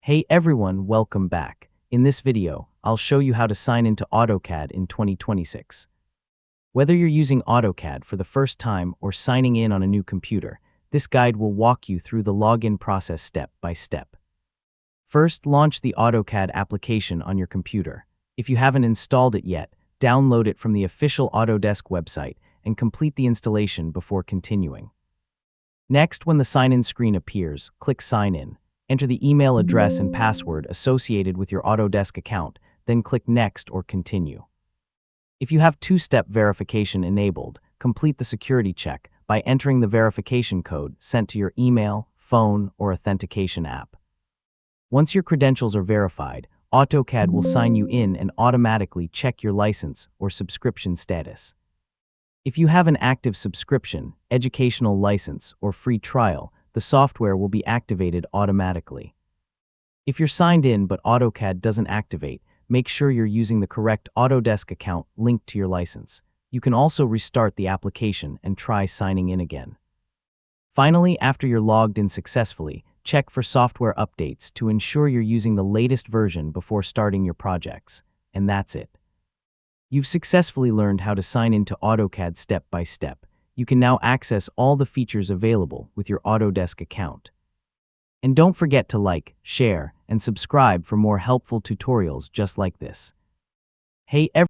Hey everyone, welcome back. In this video, I'll show you how to sign into AutoCAD in 2026. Whether you're using AutoCAD for the first time or signing in on a new computer, this guide will walk you through the login process step by step. First, launch the AutoCAD application on your computer. If you haven't installed it yet, download it from the official Autodesk website and complete the installation before continuing. Next, when the sign-in screen appears, click Sign In. Enter the email address and password associated with your Autodesk account, then click Next or Continue. If you have two-step verification enabled, complete the security check by entering the verification code sent to your email, phone, or authentication app. Once your credentials are verified, AutoCAD will sign you in and automatically check your license or subscription status. If you have an active subscription, educational license, or free trial, the software will be activated automatically. If you're signed in but AutoCAD doesn't activate, make sure you're using the correct Autodesk account linked to your license. You can also restart the application and try signing in again. Finally, after you're logged in successfully, check for software updates to ensure you're using the latest version before starting your projects. And that's it. You've successfully learned how to sign into AutoCAD step by step. You can now access all the features available with your Autodesk account. And don't forget to like, share, and subscribe for more helpful tutorials just like this. Hey everyone.